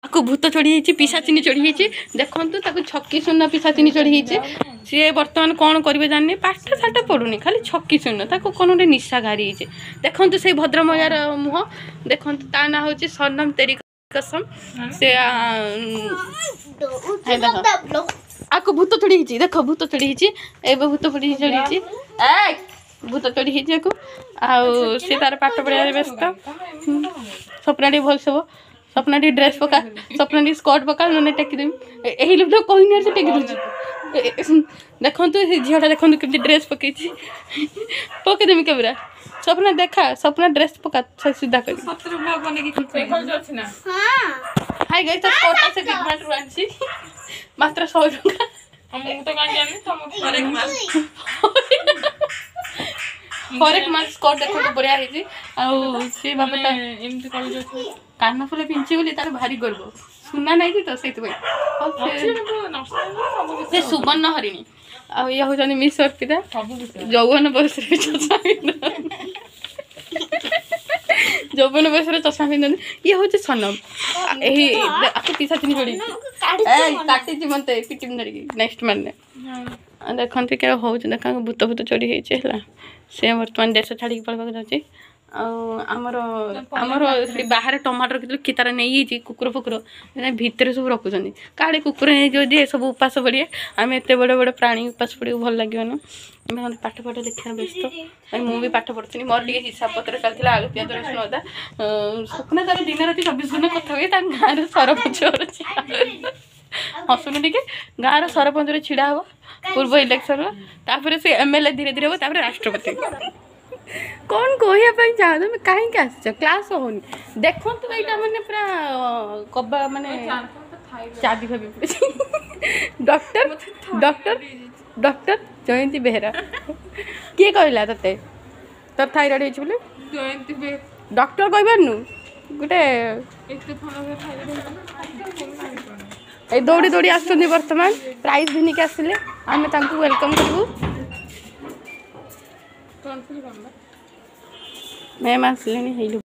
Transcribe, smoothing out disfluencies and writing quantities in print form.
आपको भूत चढ़ी पिशाचिनी चढ़ी देखु छकी सुन पिशाचिनी चढ़ी सी बर्तमान कौन करेंगे जानी पाठ साठ पढ़ुनी खाली छकी सुन कौन गोटे निशा घारी देखु से भद्रमयार मुह देखु ता ना हूँ सनम तेरी कसम से आपको भूत चढ़ी देख भूत चढ़ी भूत चढ़ी भूत चढ़ी सी तार पाठ पढ़ार व्यस्त स्वप्नाटी भल सब स्वप्नाटी ड्रेस पका स्वप्नाटी स्कर्ट पका ना टेकिदेवी यही लोग कहनी से टेकी दूसरी देखु झीटा देखु कमी ड्रेस पकई पकईदेमी कैमरा स्वप्ना देखा स्वप्ना ड्रेस पका सीधा कर हाय गाइस तो कोटा से बिग मार्ट आनी मात्र 100 फरेक मार्क स्कर्ट देखो बढ़िया सी बाबा कान फुल पिंची बोली तार भारी गर्व सुना नहीं तो से सुवर्ण हरिणी ये हूँ मिस अर्पिता यौवन बयस यौवन बयस चषमा पिंधन ये हूँ सनम यही आपको पीछा चिनी पड़ी काटी मत पिटिम धरिकी नेक्स्ट माने देखते क्या हो देखा भूत भूत चढ़ी है से बर्तमान देश छाड़ी पड़वा जाऊँगी आमर बाहर टमाटर कि तार नहीं कुकुर फुकुर भितर सब रखुच्च काड़े कुकुर नहीं सब उपास पड़े आम एत बड़े बड़े प्राणी उपास पड़े भल लगे आम पाठ पाठ लिखा व्यस्त मुझे पाठ पढ़ी मोर टे हिसाब पत्र चलता आलू पिज रसुण अदा स्वप्न तार दिन राति 24 घंटा कथा हुए गाँव सरपंच हसुन टे गाँव सरपंच छिड़ा हम पूर्व इलेक्शन से एमएलए धीरे धीरे हम राष्ट्रपति कौन कहवाई चाहत मैं कहीं आस क्लास होनी देखो तो यहाँ मैंने पूरा कबा माने चाबी भाभी पड़े डॉक्टर डॉक्टर डॉक्टर जयंती बेहरा किए कहला ते तो थायराइड बोले डॉक्टर कहबारू गोटे दौड़ी दौड़ी आस बर्तमान प्राइज घिनिक आसिले आम वेलकम करूँ मैम आसिले